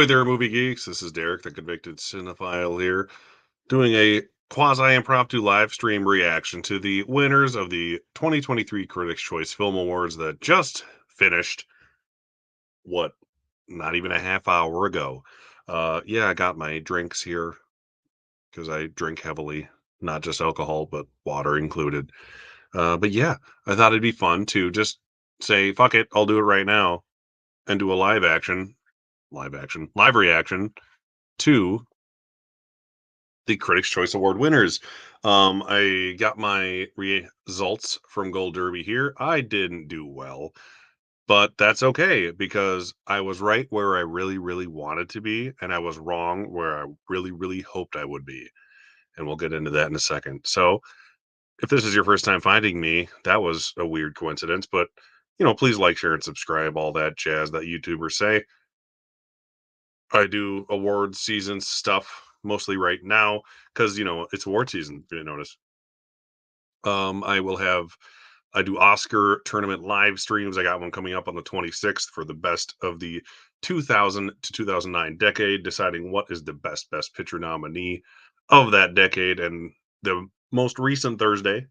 Ahoy there, movie geeks. This is Derek, the convicted cinephile here, doing a quasi impromptu live stream reaction to the winners of the 2023 Critics' Choice Film Awards that just finished, what, not even a half hour ago. Yeah, I got my drinks here because I drink heavily, not just alcohol, but water included. But yeah, I thought it'd be fun to just say, fuck it, I'll do it right now and do a live reaction to the Critics' Choice Award winners. I got my results from Gold Derby here. I didn't do well, but that's okay because I was right where I really, really wanted to be, and I was wrong where I really, really hoped I would be. And we'll get into that in a second. So, if this is your first time finding me, that was a weird coincidence, but please like, share, and subscribe, all that jazz that YouTubers say. I do awards season stuff mostly right now because it's award season. If you didn't notice. I will have I do Oscar tournament live streams. I got one coming up on the 26th for the best of the 2000 to 2009 decade, deciding what is the best picture nominee of that decade. And the most recent Thursday,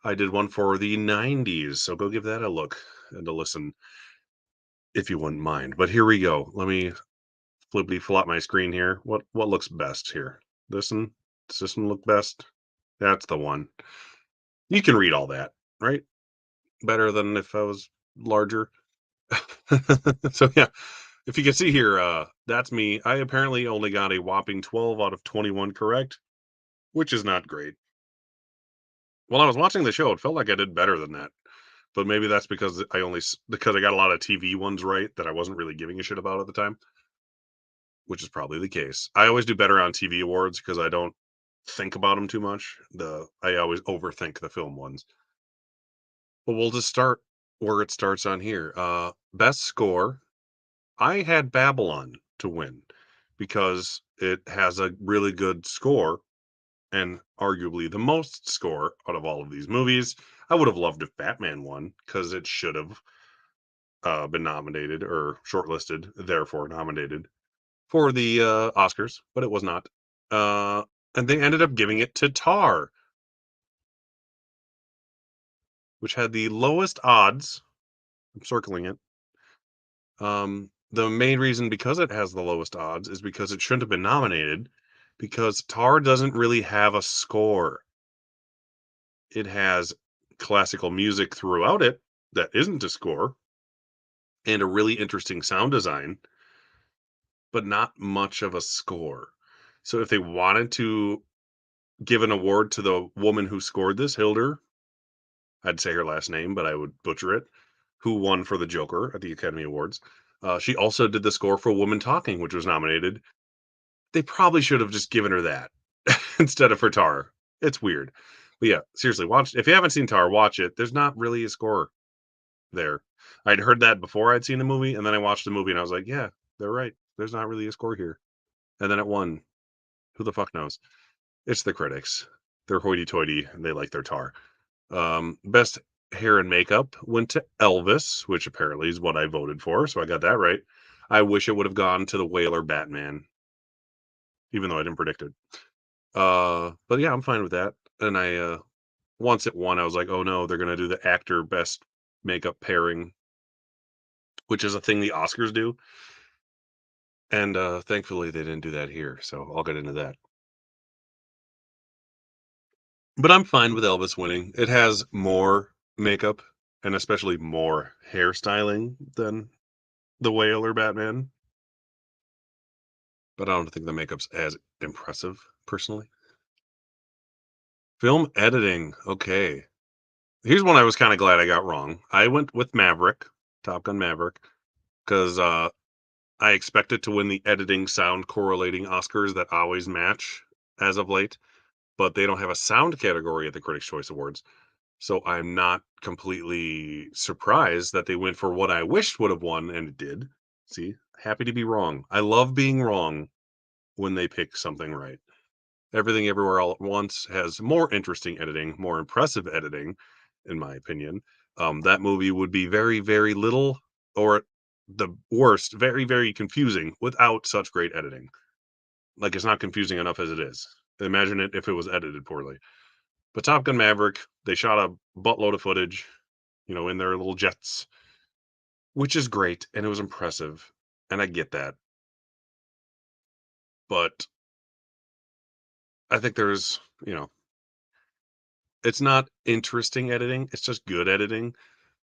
I did one for the 90s. So go give that a look and a listen if you wouldn't mind. But here we go. Let me flippity flop my screen here. What looks best here? This one? Does this one look best? That's the one. You can read all that, right? Better than if I was larger. So yeah, if you can see here, that's me. I apparently only got a whopping 12 out of 21 correct, which is not great. While I was watching the show, it felt like I did better than that. But maybe that's because because I got a lot of TV ones right that I wasn't really giving a shit about at the time, which is probably the case. I always do better on TV awards because I don't think about them too much. I always overthink the film ones. But we'll just start where it starts on here. Best score. I had Babylon to win because it has a really good score and arguably the most score out of all of these movies. I would have loved if Batman won because it should have been nominated or shortlisted, therefore nominated for the Oscars, but it was not. Uh, and they ended up giving it to Tar, which had the lowest odds. I'm circling it. The main reason because it has the lowest odds is because it shouldn't have been nominated because Tar doesn't really have a score. It has classical music throughout it that isn't a score and a really interesting sound design, but not much of a score. So if they wanted to give an award to the woman who scored this, Hildur, I'd say her last name, but I would butcher it, who won for the Joker at the Academy Awards. She also did the score for Woman Talking, which was nominated. They probably should have just given her that instead of for Tar. It's weird. But yeah, seriously, watch if you haven't seen Tar, watch it. There's not really a score there. I'd heard that before I'd seen the movie, and then I watched the movie and I was like, yeah, they're right. There's not really a score here. And then it won. Who the fuck knows? It's the critics. They're hoity toity and they like their Tar. Best hair and makeup went to Elvis, which apparently is what I voted for, so I got that right. I wish it would have gone to the Whaler Batman, even though I didn't predict it. But yeah, I'm fine with that. And once it won, I was like, oh no, they're gonna do the actor best makeup pairing, which is a thing the Oscars do. And thankfully they didn't do that here, so I'll get into that. But I'm fine with Elvis winning. It has more makeup and especially more hairstyling than the Whale or Batman, but I don't think the makeup's as impressive personally. Film editing. Okay. Here's one I was kind of glad I got wrong. I went with Maverick, Top Gun Maverick, because I expected to win the editing sound correlating Oscars that always match as of late, but they don't have a sound category at the Critics' Choice Awards. So I'm not completely surprised that they went for what I wished would have won, and it did. See, happy to be wrong. I love being wrong when they pick something right. Everything Everywhere All at Once has more interesting editing, more impressive editing, in my opinion. That movie would be very, very little, or the worst, very, very confusing without such great editing. Like, it's not confusing enough as it is. Imagine it if it was edited poorly. But Top Gun Maverick, they shot a buttload of footage, in their little jets, which is great, and it was impressive, and I get that. But I think there's, it's not interesting editing, it's just good editing,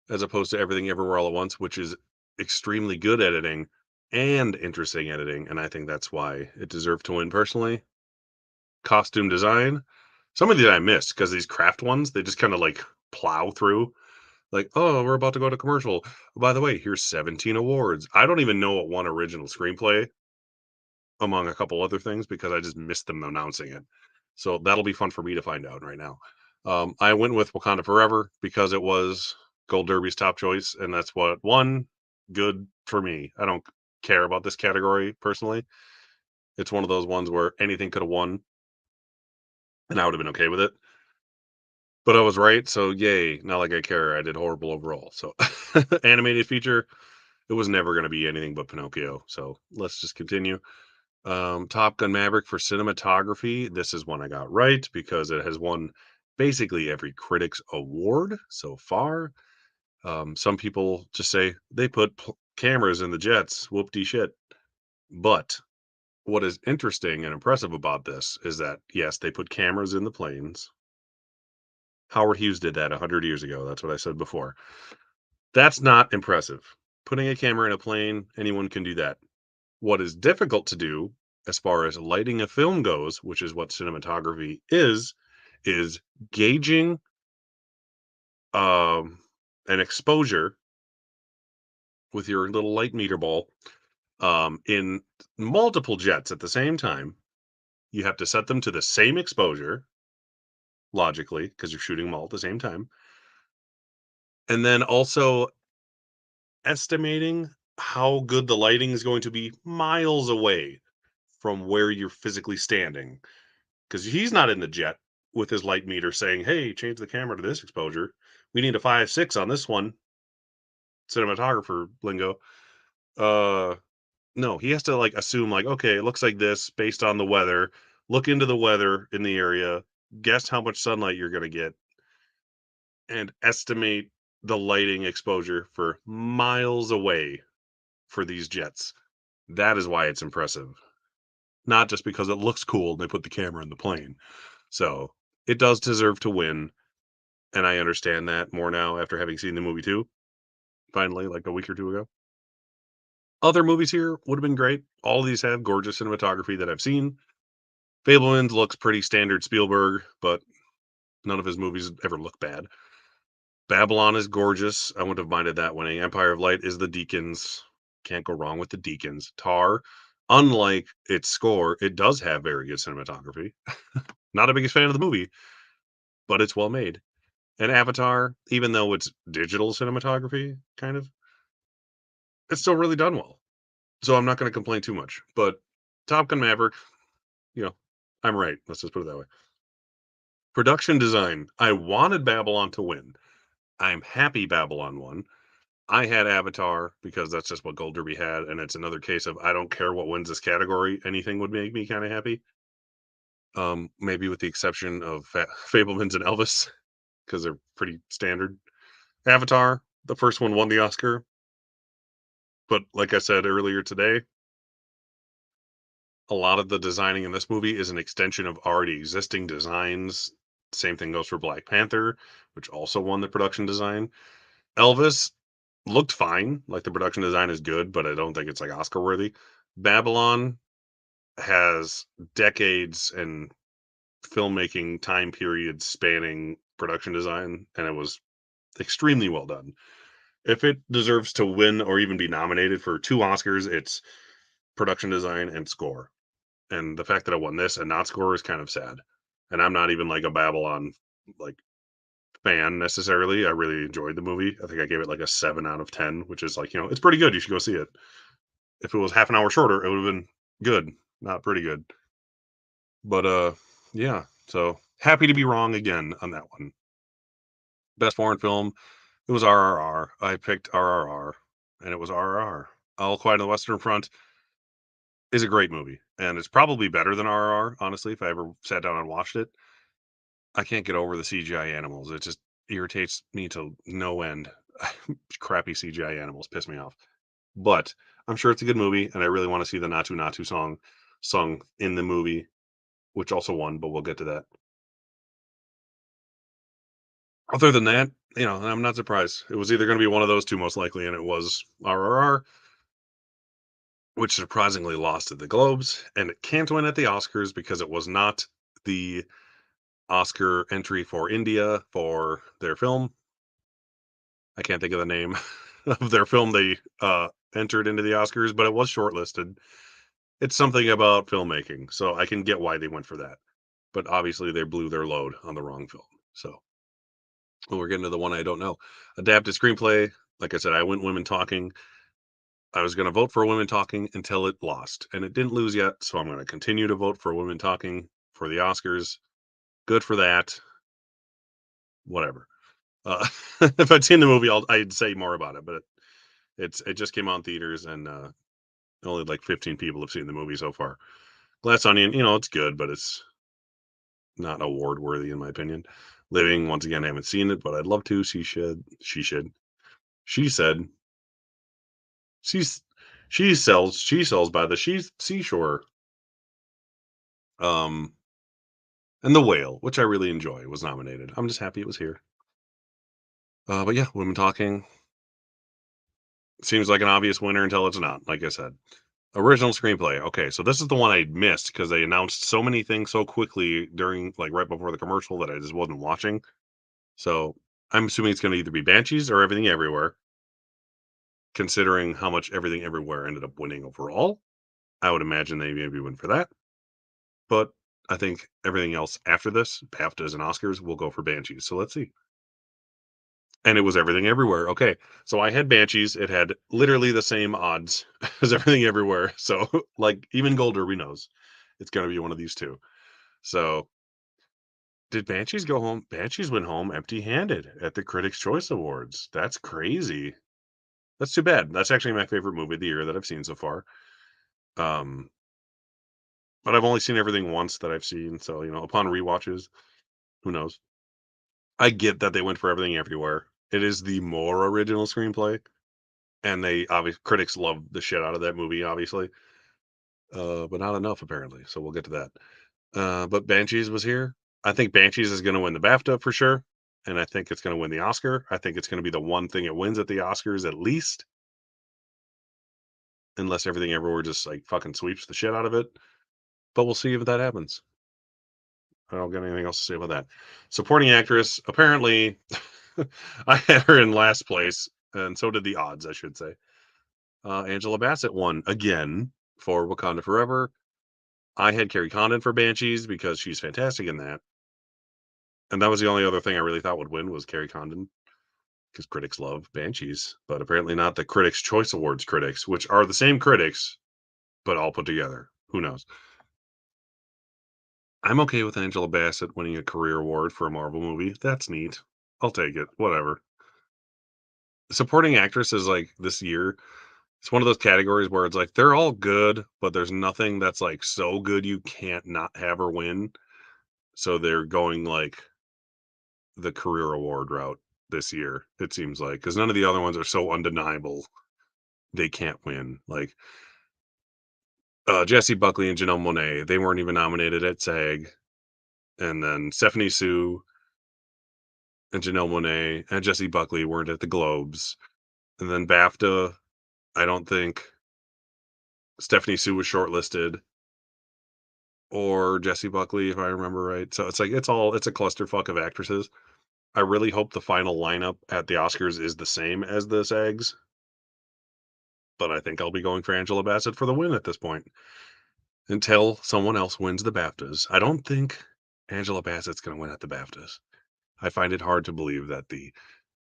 as opposed to Everything Everywhere All at Once, which is extremely good editing and interesting editing, and I think that's why it deserved to win personally. Costume design, some of these I missed because these craft ones, they just kinda, like, plow through, like, "Oh, we're about to go to commercial. By the way, here's 17 awards." I don't even know what won original screenplay, among a couple other things, because I just missed them announcing it. So that'll be fun for me to find out right now. I went with Wakanda Forever because it was Gold Derby's top choice, and that's what won. Good for me. I don't care about this category personally. It's one of those ones where anything could have won, and I would have been okay with it. But I was right, so yay! Not like I care. I did horrible overall. So animated feature, it was never going to be anything but Pinocchio. So let's just continue. Top Gun Maverick for cinematography. This is one I got right because it has won basically every critics award so far. Some people just say they put cameras in the jets. Whoop de shit. But what is interesting and impressive about this is that yes, they put cameras in the planes. Howard Hughes did that 100 years ago. That's what I said before. That's not impressive. Putting a camera in a plane, anyone can do that. What is difficult to do, as far as lighting a film goes, which is what cinematography is gauging, um, an exposure with your little light meter ball, in multiple jets at the same time. You have to set them to the same exposure, logically, because 'cause you're shooting them all at the same time, and then also estimating how good the lighting is going to be miles away from where you're physically standing. Because he's not in the jet with his light meter saying, "Hey, change the camera to this exposure. We need a 5.6 on this one." Cinematographer lingo. Uh, no, he has to like assume like, okay, it looks like this based on the weather. Look into the weather in the area. Guess how much sunlight you're going to get, and estimate the lighting exposure for miles away for these jets. That is why it's impressive, not just because it looks cool and they put the camera in the plane. So it does deserve to win. And I understand that more now after having seen the movie too, finally, like a week or 2 ago. Other movies here would have been great. All of these have gorgeous cinematography that I've seen. Fabelmans looks pretty standard Spielberg, but none of his movies ever look bad. Babylon is gorgeous. I wouldn't have minded that winning. Empire of Light is the Deacons. Can't go wrong with the Deacons. Tar, unlike its score, it does have very good cinematography. Not a biggest fan of the movie, but it's well made. And Avatar, even though it's digital cinematography, kind of, it's still really done well. So I'm not gonna complain too much, but Top Gun Maverick, you know, I'm right. Let's just put it that way. Production design, I wanted Babylon to win. I'm happy Babylon won. I had Avatar because that's just what Gold Derby had, and it's another case of I don't care what wins this category. Anything would make me kind of happy. Maybe with the exception of Fablemans and Elvis because they're pretty standard. Avatar, the first one won the Oscar, but like I said earlier today, a lot of the designing in this movie is an extension of already existing designs. Same thing goes for Black Panther, which also won the production design. Elvis looked fine, like the production design is good, but I don't think it's like Oscar worthy. Babylon has decades and filmmaking time periods spanning production design, and it was extremely well done. If it deserves to win or even be nominated for two Oscars, it's production design and score. And the fact that I won this and not score is kind of sad. And I'm not even like a Babylon like fan necessarily. I really enjoyed the movie. I think I gave it like a 7 out of 10, which is like, it's pretty good. You should go see it. If it was half an hour shorter, it would have been good, not pretty good. But yeah. So happy to be wrong again on that one. Best foreign film, it was RRR. I picked RRR. and it was RRR. All Quiet on the Western Front is a great movie, and it's probably better than RRR, honestly, if I ever sat down and watched it. I can't get over the CGI animals. It just irritates me to no end. Crappy CGI animals piss me off. But I'm sure it's a good movie, and I really want to see the Natu Natu song sung in the movie, which also won, but we'll get to that. Other than that, I'm not surprised. It was either going to be one of those two, most likely, and it was RRR, which surprisingly lost at the Globes, and it can't win at the Oscars because it was not the Oscar entry for India for their film. I can't think of the name of their film they entered into the Oscars, but it was shortlisted. It's something about filmmaking, so I can get why they went for that. But obviously, they blew their load on the wrong film. So we're getting to the one I don't know. Adapted screenplay. Like I said, I went Women Talking. I was going to vote for Women Talking until it lost, and it didn't lose yet. So I'm going to continue to vote for Women Talking for the Oscars. Good for that. Whatever. If I'd seen the movie, I'd say more about it. But it just came out in theaters, and only like 15 people have seen the movie so far. Glass Onion, it's good, but it's not award worthy in my opinion. Living, once again, I haven't seen it, but I'd love to. She should. She should. She said she's she sells by the seashore. Um, and The Whale, which I really enjoy, was nominated. I'm just happy it was here. But yeah, Women Talking seems like an obvious winner until it's not. Like I said, original screenplay. Okay, so this is the one I missed because they announced so many things so quickly during, like, right before the commercial that I just wasn't watching. So I'm assuming it's going to either be Banshees or Everything Everywhere. Considering how much Everything Everywhere ended up winning overall, I would imagine they maybe win for that. But I think everything else after this, BAFTAs and Oscars, will go for Banshees. So let's see. And it was Everything Everywhere. Okay. So I had Banshees. It had literally the same odds as Everything Everywhere. So, like, even Gold Derby knows it's going to be one of these two. So, did Banshees go home? Banshees went home empty handed at the Critics' Choice Awards. That's crazy. That's too bad. That's actually my favorite movie of the year that I've seen so far. Um, but I've only seen everything once that I've seen. So, upon rewatches, who knows? I get that they went for Everything Everywhere. It is the more original screenplay. And they obviously critics love the shit out of that movie, obviously, but not enough apparently. So we'll get to that. But Banshees was here. I think Banshees is going to win the BAFTA for sure, and I think it's going to win the Oscar. I think it's going to be the one thing it wins at the Oscars at least, unless Everything Everywhere just like fucking sweeps the shit out of it. But we'll see if that happens. I don't got anything else to say about that. Supporting actress. Apparently, I had her in last place, and so did the odds, I should say. Angela Bassett won again for Wakanda Forever. I had Carrie Condon for Banshees because she's fantastic in that, and that was the only other thing I really thought would win was Carrie Condon because critics love Banshees, but apparently not the Critics' Choice Awards critics, which are the same critics but all put together. Who knows? I'm okay with Angela Bassett winning a career award for a Marvel movie. That's neat. I'll take it. Whatever. Supporting actress is like this year. It's one of those categories where it's like they're all good, but there's nothing that's like so good you can't not have her win. So they're going like the career award route this year, it seems like, because none of the other ones are so undeniable they can't win. Like Jesse Buckley and Janelle Monae, they weren't even nominated at SAG. And then Stephanie Sue and Janelle Monae and Jesse Buckley weren't at the Globes. And then BAFTA, I don't think Stephanie Sue was shortlisted or Jesse Buckley, if I remember right. So it's like it's a clusterfuck of actresses. I really hope the final lineup at the Oscars is the same as the SAGs, but I think I'll be going for Angela Bassett for the win at this point until someone else wins the BAFTAs. I don't think Angela Bassett's going to win at the BAFTAs. I find it hard to believe that the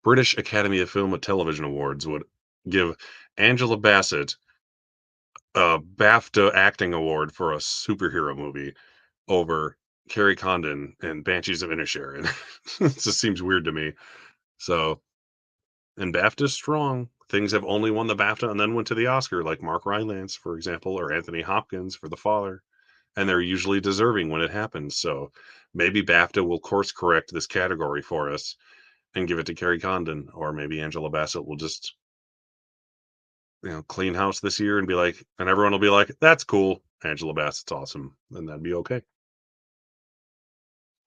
British Academy of Film and Television Awards would give Angela Bassett a BAFTA acting award for a superhero movie over Carrie Condon and Banshees of Inisherin. It just seems weird to me. So, and BAFTA's strong. things have only won the BAFTA and then went to the Oscar, like Mark Rylance, for example, or Anthony Hopkins for The Father, and they're usually deserving when it happens. So maybe BAFTA will course correct this category for us and give it to Carrie Condon, or maybe Angela Bassett will just clean house this year and be like, and everyone will be like, "That's cool, Angela Bassett's awesome," and that'd be okay.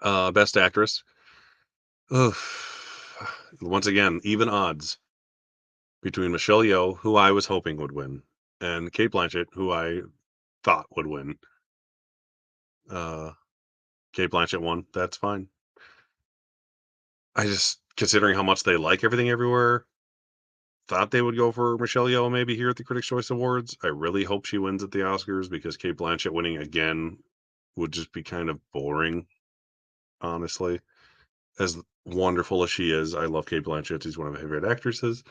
Best actress. Ugh. Once again, even odds between Michelle Yeoh, who I was hoping would win, and Kate Blanchett, who I thought would win. Uh, Kate Blanchett won. That's fine. I just, considering how much they like Everything Everywhere, thought they would go for Michelle Yeoh maybe here at the Critics' Choice Awards. I really hope she wins at the Oscars because Kate Blanchett winning again would just be kind of boring, honestly. As wonderful as she is, I love Kate Blanchett. She's one of my favorite actresses.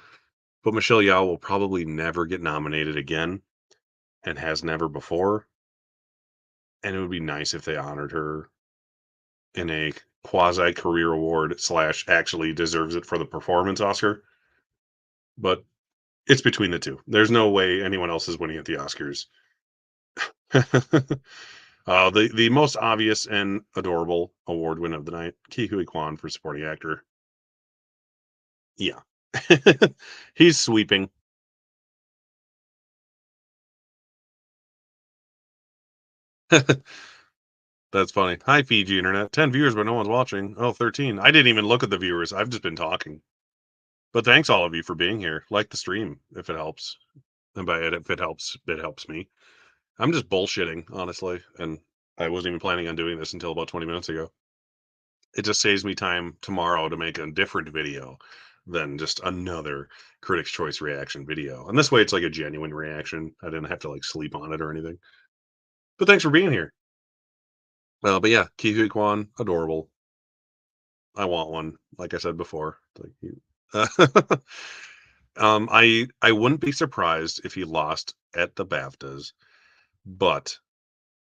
But Michelle Yeoh will probably never get nominated again and has never before. And it would be nice if they honored her in a quasi career award slash actually deserves it for the performance Oscar. But it's between the two. There's no way anyone else is winning at the Oscars. The most obvious and adorable award win of the night, Ke Huy Quan for supporting actor. Yeah. He's sweeping. That's funny. Hi, Fiji internet. 10 viewers, but no one's watching. Oh, 13. I didn't even look at the viewers. I've just been talking. But thanks all of you for being here. Like the stream if it helps. And by it, if it helps me. I'm just bullshitting, honestly. And I wasn't even planning on doing this until about 20 minutes ago. It just saves me time tomorrow to make a different video than just another Critics' Choice reaction video. And this way, it's like a genuine reaction. I didn't have to like sleep on it or anything. But thanks for being here. But yeah, Ke Huy Quan, adorable. I want one, like I said before. Like you. I wouldn't be surprised if he lost at the BAFTAs, but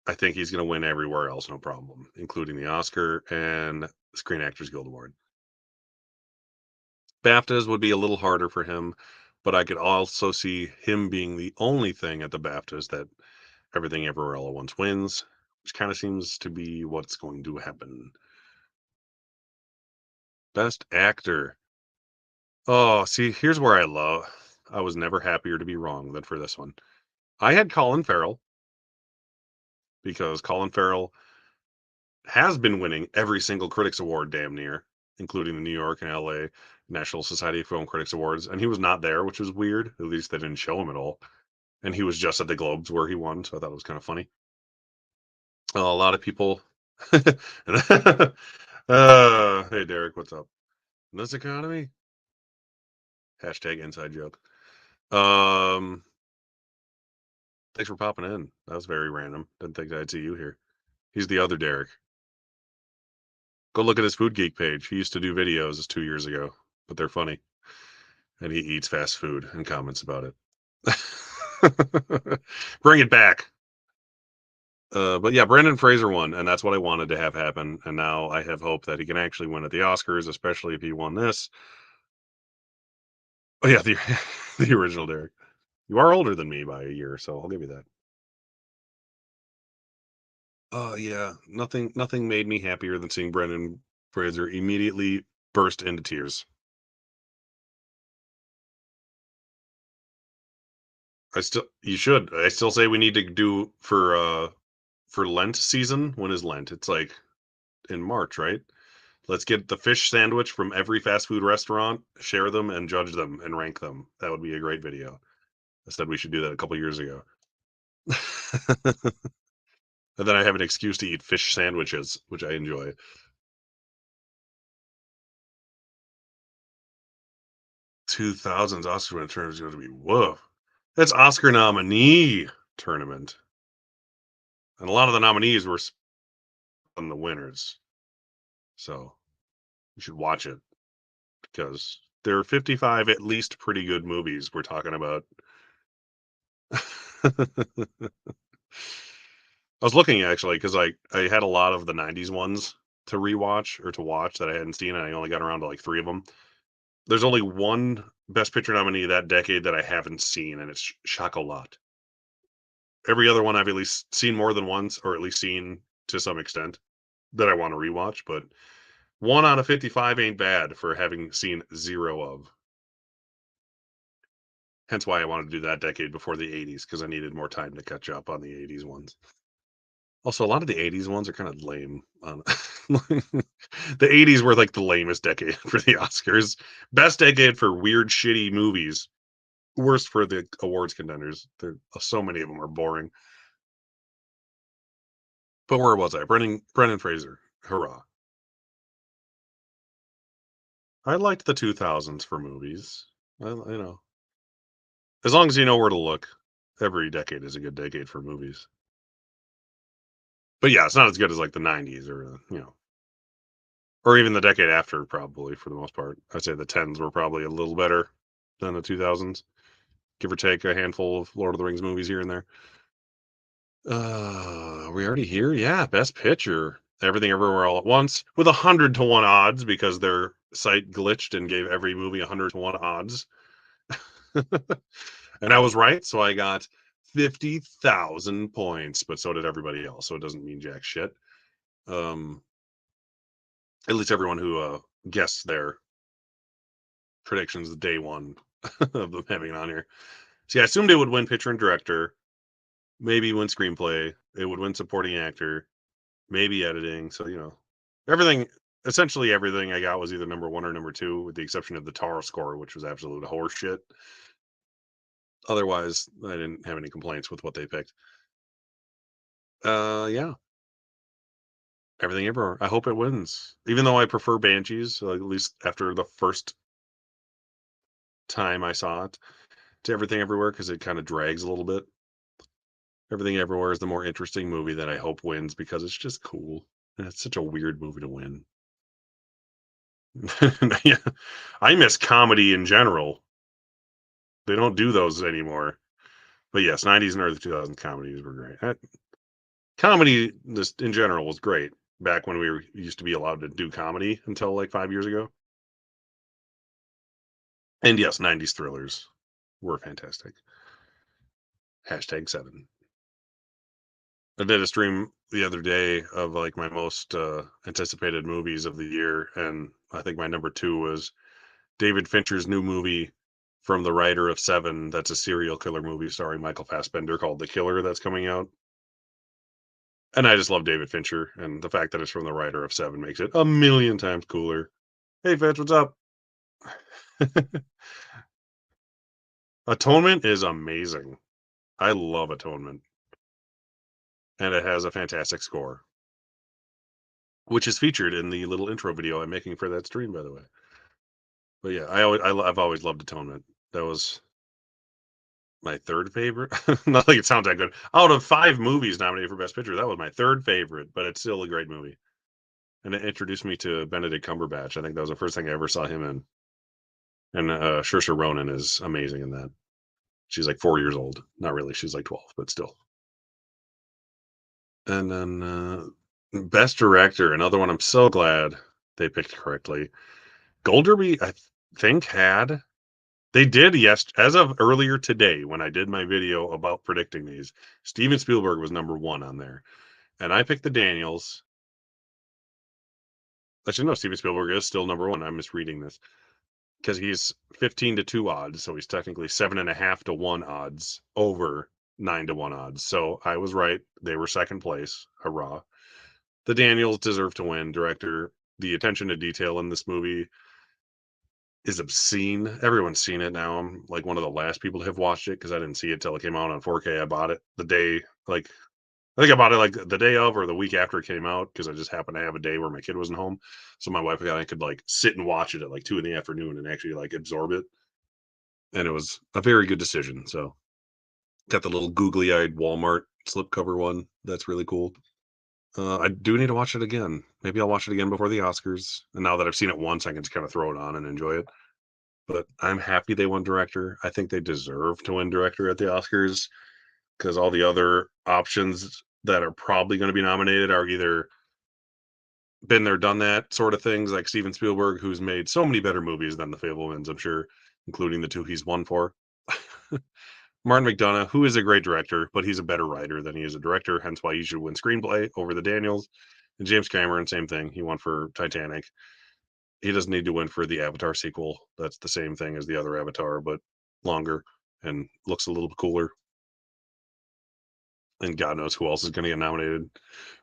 I think he's going to win everywhere else, no problem, including the Oscar and Screen Actors Guild Award. BAFTAs would be a little harder for him, but I could also see him being the only thing at the BAFTAs that Everything Everywhere All at Once wins, which kind of seems to be what's going to happen. Best actor. Oh, see, here's where I was never happier to be wrong than for this one. I had Colin Farrell because Colin Farrell has been winning every single Critics Award damn near, including the New York and LA National Society of Film Critics Awards. And he was not there, which was weird. At least they didn't show him at all. And he was just at the Globes where he won. So I thought it was kind of funny. A lot of people. Hey, Derek, what's up? In this economy? Hashtag inside joke. Thanks for popping in. That was very random. Didn't think I'd see you here. He's the other Derek. Go look at his Food Geek page. He used to do videos 2 years ago, but they're funny. And he eats fast food and comments about it. Bring it back. But yeah, Brendan Fraser won, and that's what I wanted to have happen. And now I have hope that he can actually win at the Oscars, especially if he won this. Oh yeah, the the original Derek. You are older than me by a year, so I'll give you that. Oh yeah, nothing made me happier than seeing Brendan Fraser immediately burst into tears. You should. I still say we need to do for Lent season. When is Lent? It's like in March, right? Let's get the fish sandwich from every fast food restaurant, share them and judge them and rank them. That would be a great video. I said we should do that a couple years ago. And then I have an excuse to eat fish sandwiches, which I enjoy. 2000s Oscar winner tournament is going to be whoa. That's Oscar nominee tournament. And a lot of the nominees were on the winners. So you should watch it because there are 55 at least pretty good movies we're talking about. I was looking actually because I had a lot of the 90s ones to rewatch or to watch that I hadn't seen, and I only got around to like three of them. There's only one Best Picture nominee that decade that I haven't seen, and it's Chocolat. Every other one I've at least seen more than once, or at least seen to some extent that I want to rewatch. But 1 out of 55 ain't bad for having seen zero of. Hence why I wanted to do that decade before the 80s because I needed more time to catch up on the 80s ones. Also, a lot of the 80s ones are kind of lame. The 80s were like the lamest decade for the Oscars. Best decade for weird, shitty movies. Worst for the awards contenders. There, so many of them are boring. But where was I? Brendan Fraser. Hurrah. I liked the 2000s for movies. As long as you know where to look, every decade is a good decade for movies. But yeah, it's not as good as like the 90s or even the decade after, probably for the most part. I'd say the tens were probably a little better than the 2000s, give or take a handful of Lord of the Rings movies here and there. Are we already here? Yeah, Best Picture. Everything Everywhere All at Once with 100 to 1 odds because their site glitched and gave every movie 100 to 1 odds. And I was right, so I got 50,000 points, but so did everybody else. So it doesn't mean jack shit. Um, at least everyone who guessed their predictions the day one of them having it on here. See, I assumed it would win picture and director, maybe win screenplay, it would win supporting actor, maybe editing. So, everything, essentially everything I got was either number one or number two, with the exception of the Tar score, which was absolute horseshit. Otherwise, I didn't have any complaints with what they picked. Yeah, everything everywhere. I hope it wins, even though I prefer Banshees, at least after the first time I saw it, to Everything Everywhere because it kind of drags a little bit. Everything Everywhere is the more interesting movie that I hope wins because it's just cool. And it's such a weird movie to win. Yeah. I miss comedy in general. They don't do those anymore. But yes, 90s and early 2000s comedies were great. Comedy just in general was great back when used to be allowed to do comedy until like 5 years ago. And yes, 90s thrillers were fantastic. Hashtag seven. I did a stream the other day of like my most anticipated movies of the year, and I think my number two was David Fincher's new movie from the writer of Seven. That's a serial killer movie starring Michael Fassbender called The Killer that's coming out. And I just love David Fincher, and the fact that it's from the writer of Seven makes it a million times cooler. Hey, Finch, what's up? Atonement is amazing. I love Atonement, and it has a fantastic score, which is featured in the little intro video I'm making for that stream, by the way. But yeah, I've always loved Atonement. That was my third favorite. Not like it sounds that good. Out of 5 movies nominated for Best Picture, that was my third favorite, but it's still a great movie. And it introduced me to Benedict Cumberbatch. I think that was the first thing I ever saw him in. And Saoirse Ronan is amazing in that. She's like 4 years old. Not really. She's like 12, but still. And then Best Director, another one I'm so glad they picked correctly. Gold Derby, I think they did, yes, as of earlier today when I did my video about predicting these. Steven Spielberg was number 1 on there, and I picked the Daniels. Actually, no, Steven Spielberg is still number 1. I'm misreading this because he's 15 to 2 odds, so he's technically 7.5 to 1 odds over 9 to 1 odds. So I was right. They were second place. Hurrah. The Daniels deserve to win. Director, the attention to detail in this movie is obscene. Everyone's seen it now. I'm like one of the last people to have watched it because I didn't see it till it came out on 4K. I bought it the day, like, I think I bought it like the day of or the week after it came out because I just happened to have a day where my kid wasn't home. So my wife and I could like sit and watch it at like 2 in the afternoon and actually like absorb it. And it was a very good decision. So got the little googly eyed Walmart slipcover one. That's really cool. I do need to watch it again. Maybe I'll watch it again before the Oscars. And now that I've seen it once, I can just kind of throw it on and enjoy it. But I'm happy they won director. I think they deserve to win director at the Oscars because all the other options that are probably going to be nominated are either been there, done that sort of things, like Steven Spielberg, who's made so many better movies than The Fablemans, I'm sure. including the two he's won for. Martin McDonagh, who is a great director, but he's a better writer than he is a director, hence why he should win screenplay over the Daniels. And James Cameron, same thing. He won for Titanic. He doesn't need to win for the Avatar sequel. That's the same thing as the other Avatar, but longer and looks a little bit cooler. And God knows who else is going to get nominated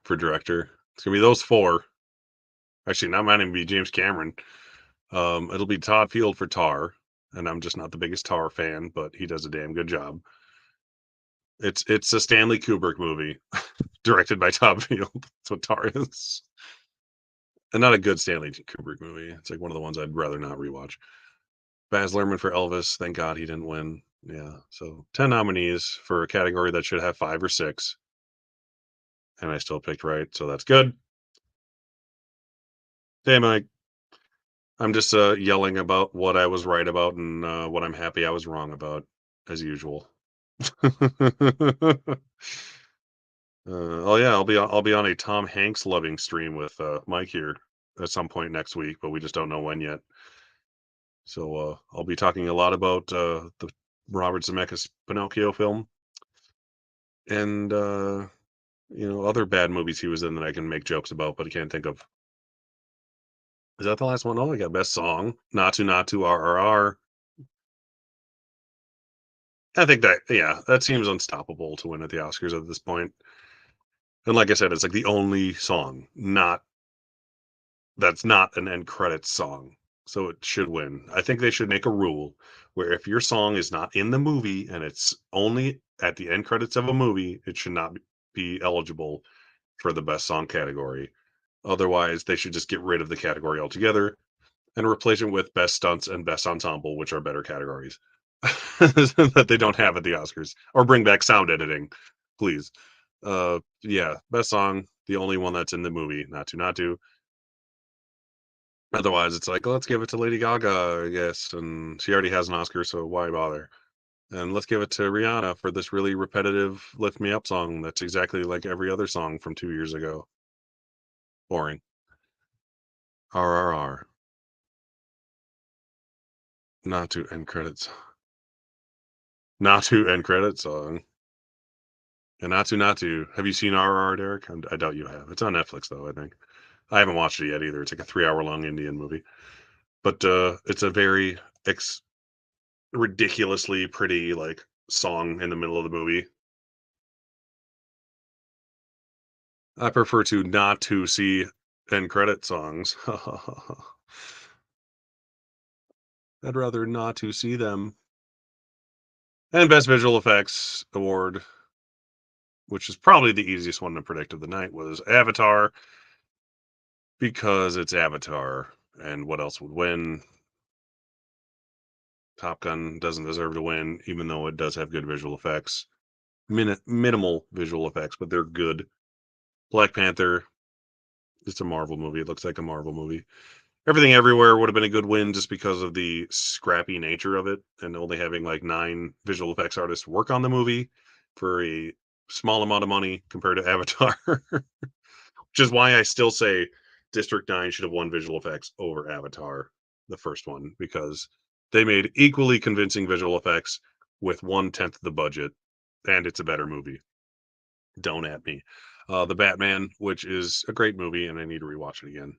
for director. It's going to be those four. Actually, not might even be James Cameron. It'll be Todd Field for Tar, and I'm just not the biggest Tar fan, but he does a damn good job. It's a Stanley Kubrick movie directed by Todd Field. That's what Tar is. And not a good Stanley Kubrick movie. It's like one of the ones I'd rather not rewatch. Baz Luhrmann for Elvis. Thank God he didn't win. Yeah. So 10 nominees for a category that should have 5 or 6. And I still picked right. So that's good. Hey, Mike. I'm just yelling about what I was right about and what I'm happy I was wrong about, as usual. Oh yeah, I'll be on a Tom Hanks loving stream with Mike here at some point next week, but we just don't know when yet. So I'll be talking a lot about the Robert Zemeckis Pinocchio film and other bad movies he was in that I can make jokes about, but I can't think of. Is that the last one? Oh, I got best song, Natu Natu RRR. I think that that seems unstoppable to win at the Oscars at this point. And like I said, it's like the only song not that's not an end credits song. So it should win. I think they should make a rule where if your song is not in the movie and it's only at the end credits of a movie, it should not be eligible for the best song category. Otherwise, they should just get rid of the category altogether and replace it with best stunts and best ensemble, which are better categories that they don't have at the Oscars. Or bring back sound editing, please. Yeah, best song, the only one that's in the movie, Not to. Otherwise, it's like, let's give it to Lady Gaga, I guess, and she already has an Oscar, so why bother? And let's give it to Rihanna for this really repetitive "Lift Me Up" song that's exactly like every other song from 2 years ago. Boring. RRR. Not to end credits. Not to end credits song. And not to. Have you seen RRR, Derek? I doubt you have. It's on Netflix though, I think. I haven't watched it yet either. It's like a 3-hour long Indian movie, but it's a very ridiculously pretty like song in the middle of the movie. I prefer to not to see end credit songs. I'd rather not to see them. And best visual effects award, which is probably the easiest one to predict of the night, was Avatar because it's Avatar. And what else would win? Top Gun doesn't deserve to win, even though it does have good visual effects. Minimal visual effects, but they're good. Black Panther, it's a Marvel movie. It looks like a Marvel movie. Everything Everywhere would have been a good win just because of the scrappy nature of it and only having like 9 visual effects artists work on the movie for a small amount of money compared to Avatar, which is why I still say District 9 should have won visual effects over Avatar, the first one, because they made equally convincing visual effects with 1/10 the budget, and it's a better movie. Don't at me. The Batman, which is a great movie, and I need to rewatch it again.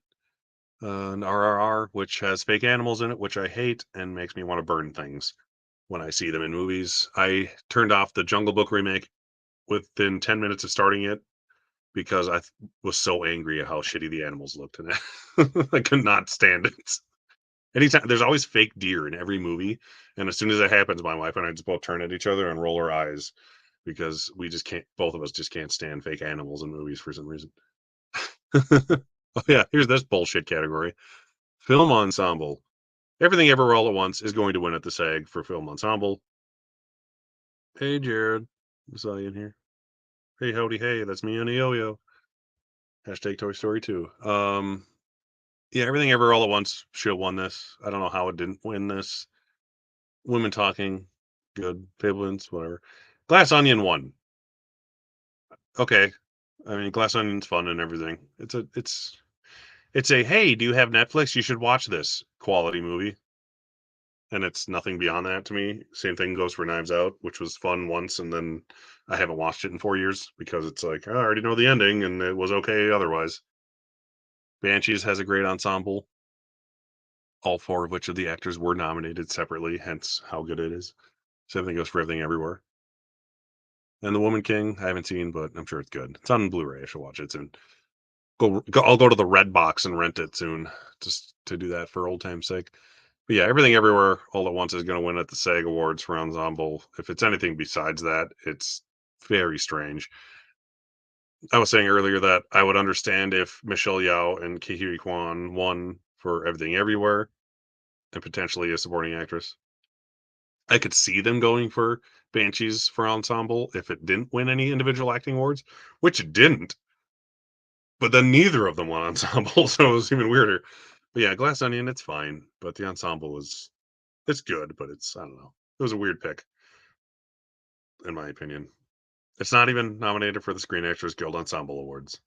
And RRR, which has fake animals in it, which I hate and makes me want to burn things when I see them in movies. I turned off the Jungle Book remake within 10 minutes of starting it because was so angry at how shitty the animals looked in it. I could not stand it. Anytime there's always fake deer in every movie, and as soon as that happens, my wife and I just both turn at each other and roll our eyes because we just can't. Both of us just can't stand fake animals in movies for some reason. Oh yeah, here's this bullshit category: film ensemble. Everything Ever All at Once is going to win at the SAG for film ensemble. Hey, Jared. I saw you in here. Hey, howdy, hey. That's me and a yo-yo. Hashtag Toy Story 2. Yeah, Everything Ever All at Once should have won this. I don't know how it didn't win this. Women Talking, good. Fablemans, whatever. Glass Onion won. Okay. I mean, Glass Onion's fun and everything. It's a hey, do you have Netflix? You should watch this quality movie. and it's nothing beyond that to me. Same thing goes for Knives Out, which was fun once, and then I haven't watched it in 4 years because it's like I already know the ending, and it was okay otherwise. Banshees has a great ensemble, all four of which of the actors were nominated separately, hence how good it is. Same thing goes for Everything Everywhere. And The Woman King, I haven't seen, but I'm sure it's good. It's on Blu-ray. I should watch it soon. I'll go to the Red Box and rent it soon, just to do that for old time's sake. But yeah, Everything Everywhere All at Once is going to win at the SAG Awards for ensemble. If it's anything besides that, it's very strange. I was saying earlier that I would understand if Michelle Yeoh and Ke Huy Quan won for Everything Everywhere and potentially a supporting actress. I could see them going for Banshees for ensemble if it didn't win any individual acting awards, which it didn't. But then neither of them won ensemble, so it was even weirder. But yeah, Glass Onion, it's fine, but the ensemble is it's good, but it's I don't know. It was a weird pick, in my opinion. It's not even nominated for the Screen Actors Guild Ensemble Awards.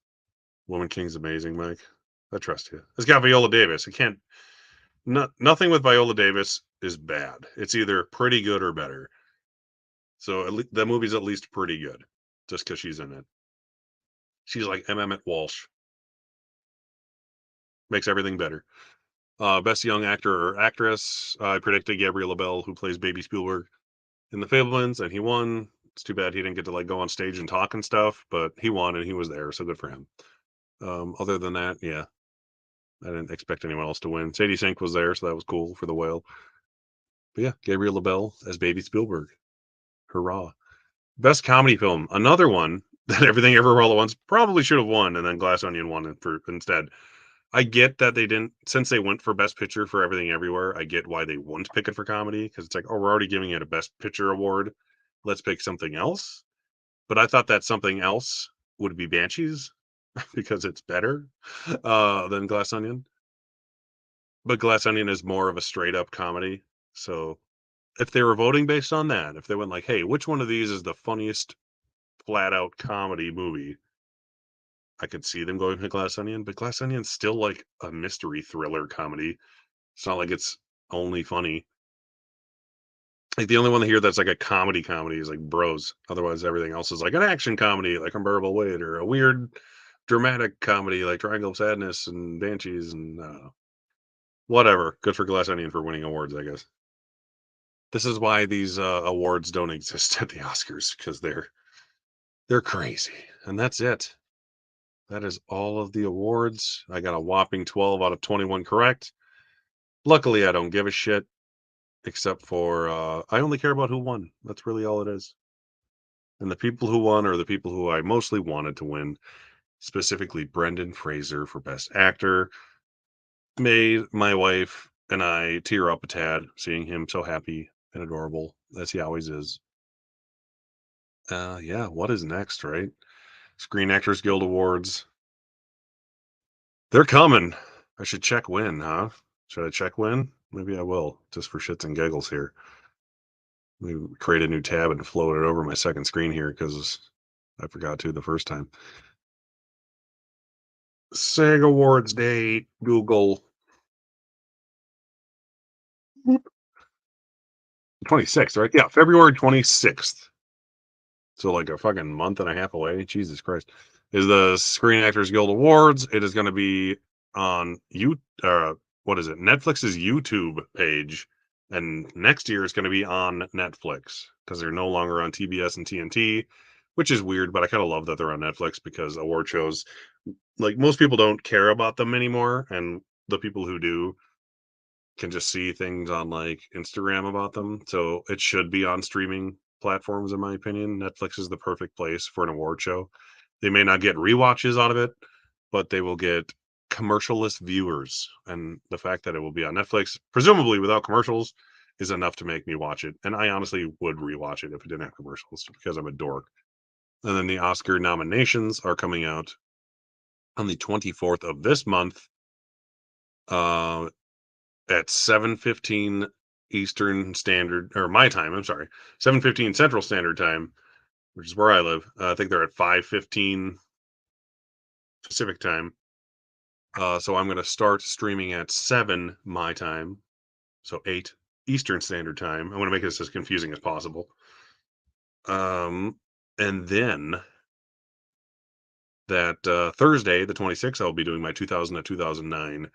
Woman King's amazing, Mike. I trust you. It's got Viola Davis. It can't. Nothing with Viola Davis is bad. It's either pretty good or better. So the movie's at least pretty good, just because she's in it. She's like M. Emmett Walsh. Makes everything better. Best young actor or actress, I predicted Gabriel LaBelle, who plays Baby Spielberg in The Fablemans, and he won. It's too bad he didn't get to like go on stage and talk and stuff, but he won and he was there, so good for him. Other than that, yeah, I didn't expect anyone else to win. Sadie Sink was there, so that was cool for The Whale. But yeah, Gabriel LaBelle as Baby Spielberg. Hurrah! Best comedy film, another one that Everything Everywhere All at Once probably should have won, and then Glass Onion won it for instead. I get that they didn't since they went for Best Picture for Everything Everywhere, I get why they wouldn't pick it for comedy, because it's like, "Oh, we're already giving it a Best Picture award. Let's pick something else." But I thought that something else would be Banshees because it's better, than Glass Onion. But Glass Onion is more of a straight up comedy. So, if they were voting based on that, if they went like, "Hey, which one of these is the funniest flat out comedy movie?" I could see them going to Glass Onion, but Glass Onion's still like a mystery thriller comedy. It's not like it's only funny. Like the only one here that's like a comedy is like Bros. Otherwise, everything else is like an action comedy, like Unbearable Weight, or a weird dramatic comedy like Triangle of Sadness and Banshees, and whatever. Good for Glass Onion for winning awards, I guess. This is why these awards don't exist at the Oscars because they're crazy, and that's it. That is all of the awards. I got a whopping 12 out of 21 correct. Luckily, I don't give a shit except for I only care about who won. That's really all it is. And the people who won are the people who I mostly wanted to win, specifically Brendan Fraser for Best Actor. Made my wife and I tear up a tad seeing him so happy and adorable as he always is. Yeah, what is next, right? Screen Actors Guild Awards. They're coming. I should check when, huh? Should I check when? Maybe I will, just for shits and giggles here. Let me create a new tab and float it over my second screen here because I forgot to the first time. SAG Awards date, Google. 26th, right? Yeah, February 26th. So like a fucking month and a half away. Jesus Christ. Is the Screen Actors Guild Awards. It is going to be on what is it? Netflix's YouTube page. And next year it's going to be on Netflix because they're no longer on TBS and TNT, which is weird, but I kind of love that they're on Netflix because award shows, like most people don't care about them anymore. And the people who do can just see things on like Instagram about them. So it should be on streaming platforms, in my opinion. Netflix is the perfect place for an award show. They may not get rewatches out of it, but they will get commercialless viewers. And the fact that it will be on Netflix, presumably without commercials, is enough to make me watch it. And I honestly would rewatch it if it didn't have commercials because I'm a dork. And then the Oscar nominations are coming out on the 24th of this month. At 7:15 Eastern Standard or my time, I'm sorry, 7:15 Central Standard Time, which is where I live. I think they're at 5:15 Pacific Time. So I'm going to start streaming at 7 my time, so 8 Eastern Standard Time. I'm gonna make this as confusing as possible. Um, and then that Thursday, the 26th, I'll be doing my 2000 to 2009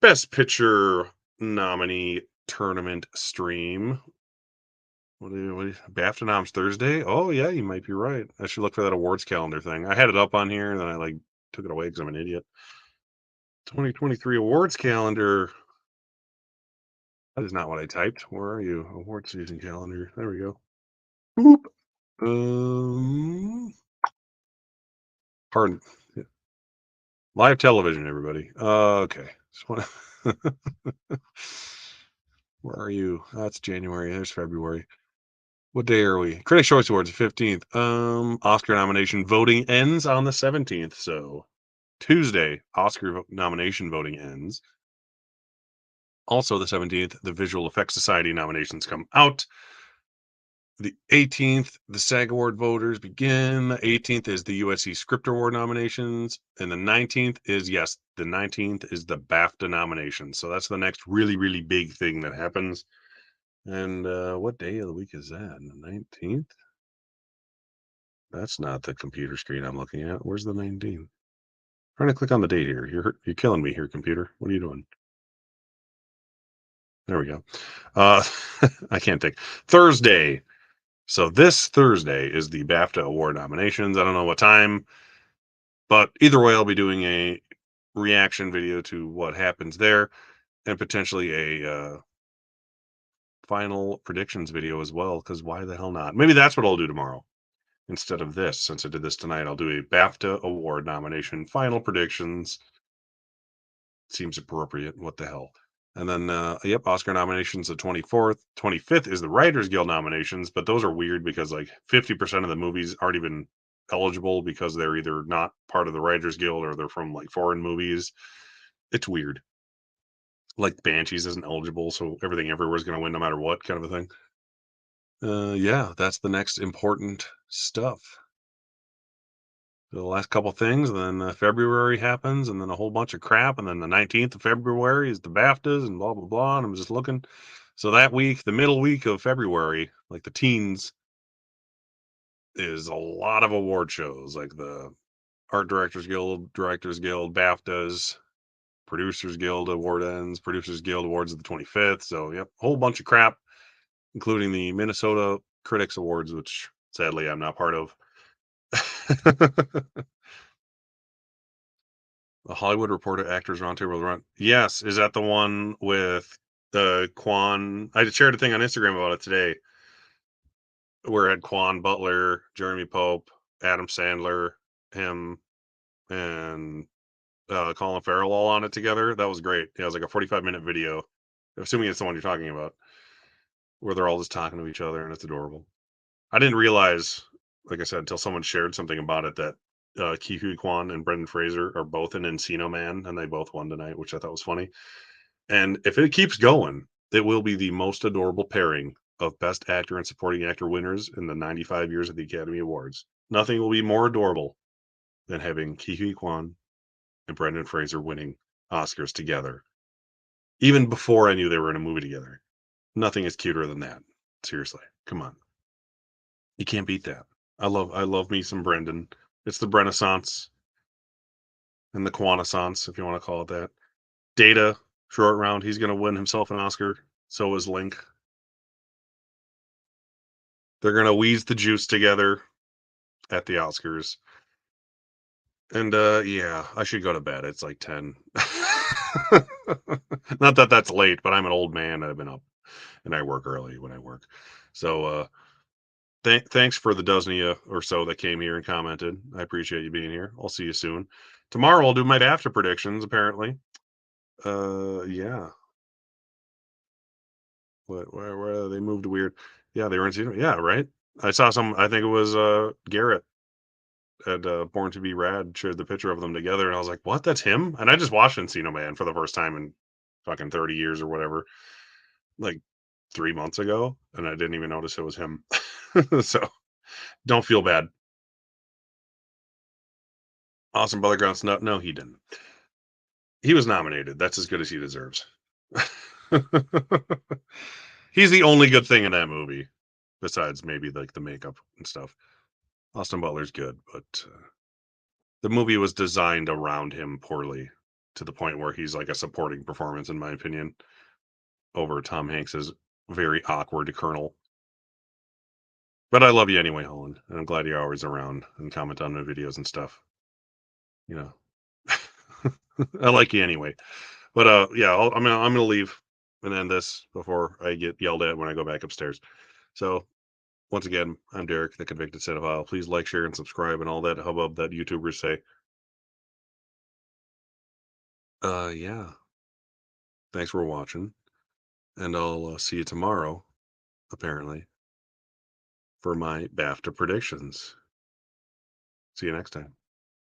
Best Picture nominee tournament stream. BAFTA noms Thursday? Oh yeah, you might be right. I should look for that awards calendar thing. I had it up on here, and then I like took it away because I'm an idiot. 2023 awards calendar. That is not what I typed. Where are you? Award season calendar. There we go. Boop. Um, pardon. Yeah. Live television, everybody. Okay. Just wanna- Where are you? That's January. There's February. What day are we? Critics' Choice Awards, 15th. Oscar nomination voting ends on the 17th. So Tuesday, Oscar nomination voting ends. Also, the 17th, the Visual Effects Society nominations come out. The 18th, the SAG Award voters begin. The 18th is the USC Script Award nominations. And the 19th is, yes, the 19th is the BAFTA nomination. So that's the next really, really big thing that happens. And what day of the week is that? The 19th? That's not the computer screen I'm looking at. Where's the 19th? Trying to click on the date here. You're killing me here, computer. What are you doing? There we go. Uh, I can't think. Thursday. So this Thursday is the BAFTA award nominations. I don't know what time, but either way, I'll be doing a reaction video to what happens there, and potentially a final predictions video as well. Because why the hell not? Maybe that's what I'll do tomorrow instead of this. Since I did this tonight, I'll do a BAFTA award nomination final predictions. Seems appropriate. What the hell? And then, yep, Oscar nominations the 24th. 25th is the Writers Guild nominations, but those are weird because like 50% of the movies aren't even eligible because they're either not part of the Writers Guild or they're from like foreign movies. It's weird. Like Banshees isn't eligible, so everything everywhere is going to win no matter what, kind of a thing. Yeah, that's the next important stuff. The last couple things, and then February happens, and then a whole bunch of crap, and then the 19th of February is the BAFTAs and blah blah blah. And I'm just looking. So that week, the middle week of February, like the teens, is a lot of award shows, like the Art Directors Guild, Directors Guild, BAFTAs, Producers Guild award ends, Producers Guild awards of the 25th. So yep, a whole bunch of crap, including the Minnesota Critics Awards, which sadly I'm not part of. The Hollywood Reporter Actors Roundtable run. Yes, is that the one with the Quan? I shared a thing on Instagram about it today, where it had Quan Butler, Jeremy Pope, Adam Sandler, him, and Colin Farrell all on it together. That was great. Yeah, it was like a 45-minute video. Assuming it's the one you're talking about, where they're all just talking to each other, and it's adorable. I didn't realize, like I said, until someone shared something about it, that Ke Huy Quan and Brendan Fraser are both in Encino Man, and they both won tonight, which I thought was funny. And if it keeps going, it will be the most adorable pairing of Best Actor and Supporting Actor winners in the 95 years of the Academy Awards. Nothing will be more adorable than having Ke Huy Quan and Brendan Fraser winning Oscars together. Even before I knew they were in a movie together. Nothing is cuter than that. Seriously. Come on. You can't beat that. I love me some Brendan. It's the Renaissance and the Quanaissance, if you want to call it that. Data, short round, he's gonna win himself an Oscar. So is Link. They're gonna wheeze the juice together at the Oscars. And yeah, I should go to bed. It's like 10. Not that that's late, but I'm an old man. I've been up and I work early when I work. So thanks for the dozen of you or so that came here and commented. I appreciate you being here. I'll see you soon. Tomorrow I'll do my BAFTA predictions, apparently. Yeah. Where they moved weird. Yeah, they were in Encino. Yeah, right. I saw some. I think it was Garrett at Born to Be Rad shared the picture of them together, and I was like, "What? That's him?" And I just watched Encino Man for the first time in fucking 30 years or whatever, like 3 months ago, and I didn't even notice it was him. So don't feel bad. Awesome Brother Ground Snut. No, he didn't. He was nominated. That's as good as he deserves. He's the only good thing in that movie, besides maybe like the makeup and stuff. Austin Butler's good, but the movie was designed around him poorly to the point where he's like a supporting performance, in my opinion, over Tom Hanks's very awkward Colonel. But I love you anyway, Holland, and I'm glad you're always around and comment on my videos and stuff. You know, I like you anyway. But yeah, I'm gonna leave and end this before I get yelled at when I go back upstairs. So once again, I'm Derek, the convicted cinephile. Please like, share, and subscribe, and all that hubbub that YouTubers say. Yeah. Thanks for watching, and I'll see you tomorrow, apparently, for my BAFTA predictions. See you next time.